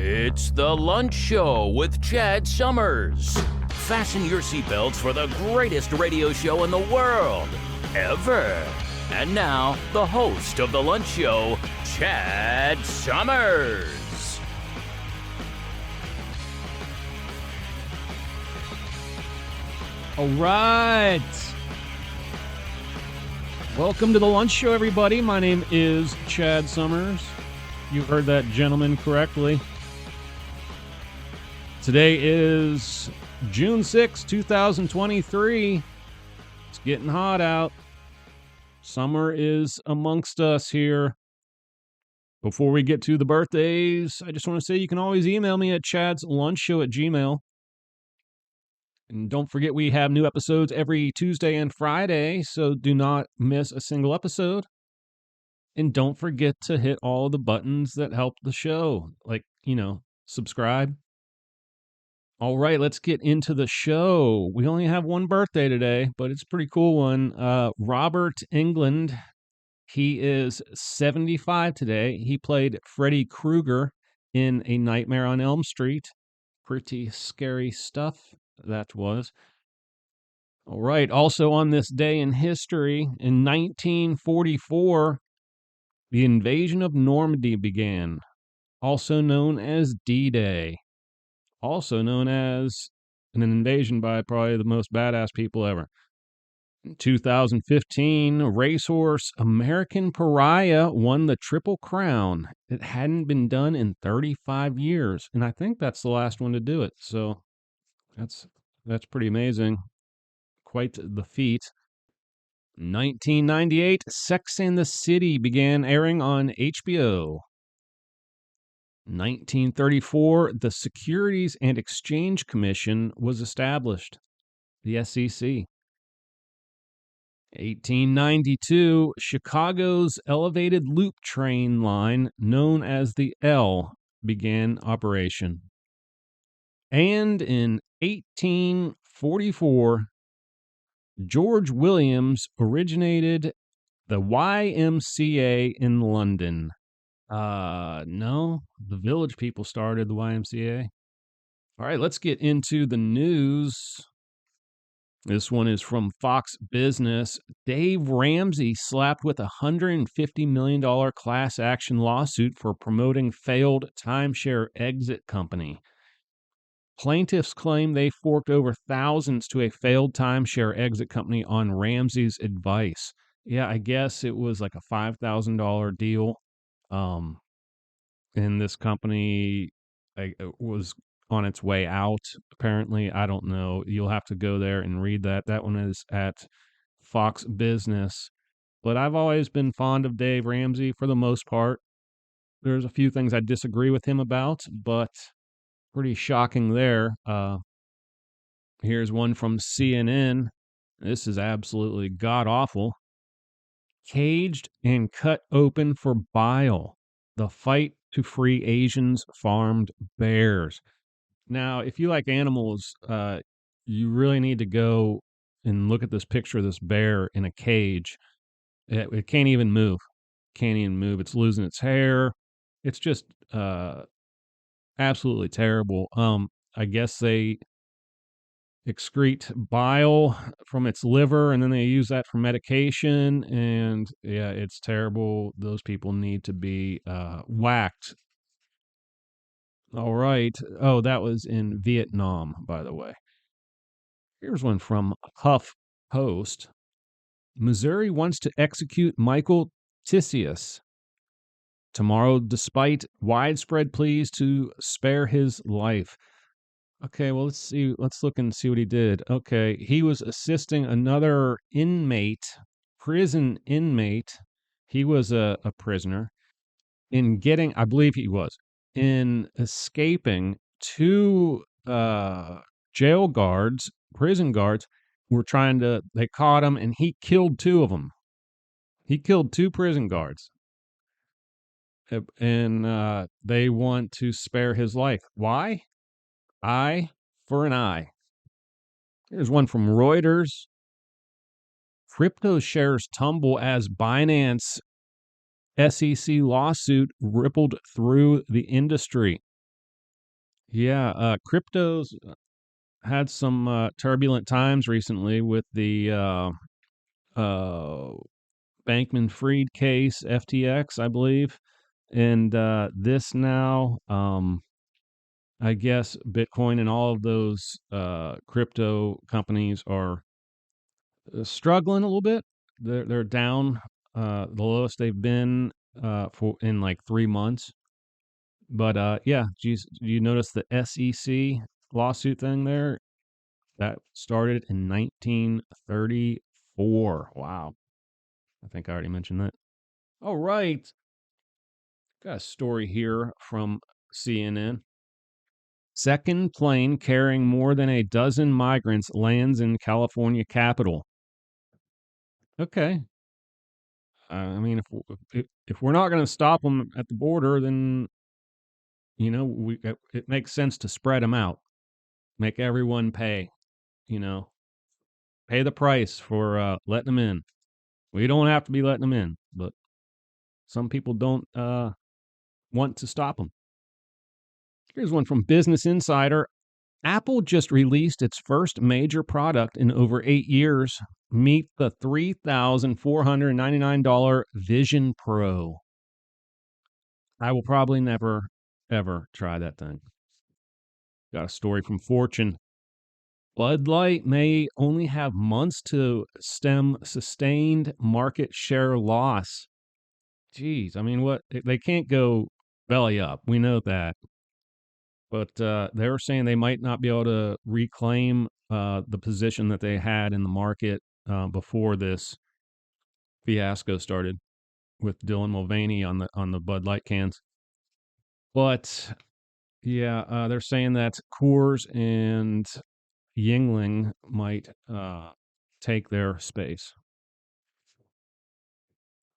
It's the Lunch Show with Chad Summers. Fasten your seatbelts for the greatest radio show in the world, ever. And now, the host of the Lunch Show, Chad Summers. All right. Welcome to the Lunch Show, everybody. My name is Chad Summers. You heard that gentleman correctly. Today is June 6, 2023. It's getting hot out. Summer is amongst us here. Before we get to the birthdays, I just want to say you can always email me at chadslunchshow@gmail.com. And don't forget we have new episodes every Tuesday and Friday, so do not miss a single episode. And don't forget to hit all the buttons that help the show, like, subscribe. All right, let's get into the show. We only have one birthday today, but it's a pretty cool one. Robert Englund, he is 75 today. He played Freddy Krueger in A Nightmare on Elm Street. Pretty scary stuff that was. All right, also on this day in history, in 1944, the invasion of Normandy began, also known as D-Day. Also known as an invasion by probably the most badass people ever. In 2015, racehorse American Pariah won the Triple Crown. It hadn't been done in 35 years, and I think that's the last one to do it. So that's pretty amazing. Quite the feat. 1998, Sex and the City began airing on HBO. 1934, the Securities and Exchange Commission was established, the SEC. 1892, Chicago's elevated loop train line, known as the L, began operation. And in 1844, George Williams originated the YMCA in London. No, the Village People started the YMCA. All right, let's get into the news. This one is from Fox Business. Dave Ramsey slapped with a $150 million class action lawsuit for promoting failed timeshare exit company. Plaintiffs claim they forked over thousands to a failed timeshare exit company on Ramsey's advice. Yeah, I guess it was like a $5,000 deal. And this company was on its way out, apparently. I don't know. You'll have to go there and read that. That one is at Fox Business. But I've always been fond of Dave Ramsey for the most part. There's a few things I disagree with him about, but pretty shocking there. Here's one from CNN. This is absolutely god-awful. Caged and cut open for bile. The fight to free Asians farmed bears. Now, if you like animals, you really need to go and look at this picture of this bear in a cage. It can't even move. Can't even move. It's losing its hair. It's just absolutely terrible. I guess they excrete bile from its liver, and then they use that for medication, and yeah, it's terrible. Those people need to be whacked. All right. Oh, that was in Vietnam, by the way. Here's one from Huff Post. Missouri wants to execute Michael Tisius tomorrow, despite widespread pleas to spare his life. Okay, well, let's see. Let's look and see what he did. Okay, he was assisting another inmate, prison inmate. He was a prisoner in getting, I believe he was, in escaping two jail guards, prison guards, they caught him and he killed two of them. He killed two prison guards. And they want to spare his life. Why? Eye for an eye. Here's one from Reuters. Crypto shares tumble as Binance SEC lawsuit rippled through the industry. Crypto's had some turbulent times recently with the uh, Bankman-Fried case, FTX, I believe. And this now, I guess Bitcoin and all of those crypto companies are struggling a little bit. They're down the lowest they've been for in like 3 months. But yeah, geez, you notice the SEC lawsuit thing there? That started in 1934. Wow. I think I already mentioned that. All right. Got a story here from CNN. Second plane carrying more than a dozen migrants lands in California capital. Okay. I mean, if we're not going to stop them at the border, then it makes sense to spread them out, make everyone pay. You know, pay the price for letting them in. We don't have to be letting them in, but some people don't want to stop them. Here's one from Business Insider. Apple just released its first major product in over 8 years. Meet the $3,499 Vision Pro. I will probably never, ever try that thing. Got a story from Fortune. Bud Light may only have months to stem sustained market share loss. Geez, I mean, what? They can't go belly up. We know that. But they were saying they might not be able to reclaim the position that they had in the market before this fiasco started with Dylan Mulvaney on the Bud Light cans. But yeah, they're saying that Coors and Yingling might take their space.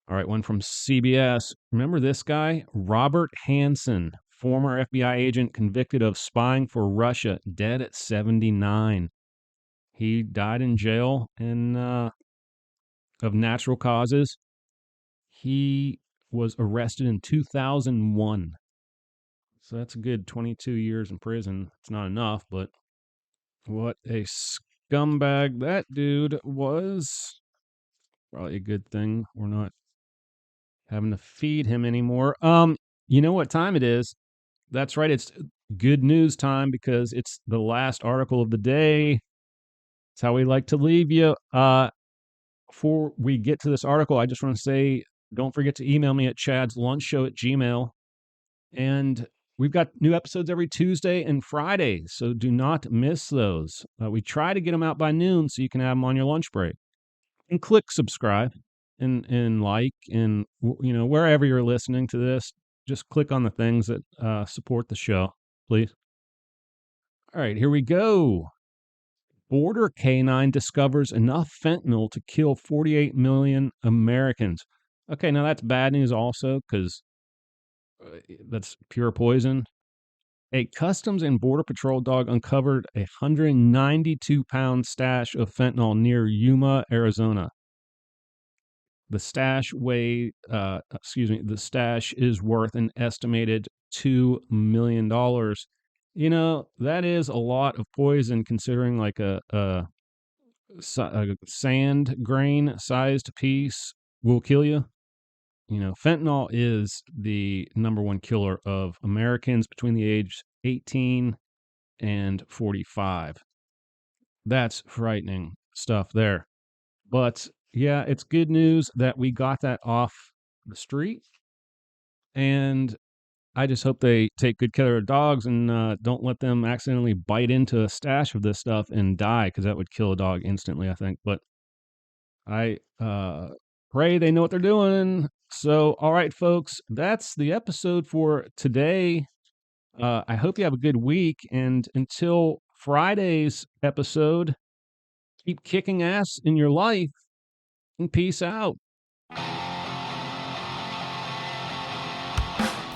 All right, one from CBS. Remember this guy? Robert Hansen, former FBI agent convicted of spying for Russia, dead at 79. He died in jail of natural causes. He was arrested in 2001. So that's a good 22 years in prison. It's not enough, but what a scumbag that dude was. Probably a good thing we're not having to feed him anymore. You know what time it is? That's right. It's good news time because it's the last article of the day. It's how we like to leave you. Before we get to this article, I just want to say, don't forget to email me at chadslunchshow@gmail.com. And we've got new episodes every Tuesday and Friday, so do not miss those. We try to get them out by noon so you can have them on your lunch break. And click subscribe and like, and wherever you're listening to this, just click on the things that support the show, please. All right, here we go. Border Canine discovers enough fentanyl to kill 48 million Americans. Okay, now that's bad news also because that's pure poison. A Customs and Border Patrol dog uncovered a 192-pound stash of fentanyl near Yuma, Arizona. The stash the stash is worth an estimated $2 million. That is a lot of poison considering like a sand grain sized piece will kill you. Fentanyl is the number one killer of Americans between the age 18 and 45. That's frightening stuff there. But yeah, it's good news that we got that off the street. And I just hope they take good care of dogs and don't let them accidentally bite into a stash of this stuff and die, because that would kill a dog instantly, I think. But I pray they know what they're doing. So, all right, folks, that's the episode for today. I hope you have a good week. And until Friday's episode, keep kicking ass in your life and peace out.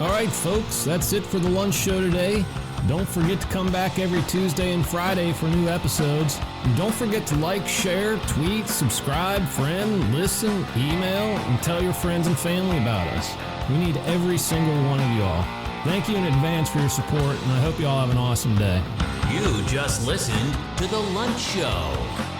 All right, folks, that's it for the lunch show today. Don't forget to come back every Tuesday and Friday for new episodes. And don't forget to like, share, tweet, subscribe, friend, listen, email, and tell your friends and family about us. We need every single one of you all. Thank you in advance for your support, and I hope you all have an awesome day. You just listened to The Lunch Show.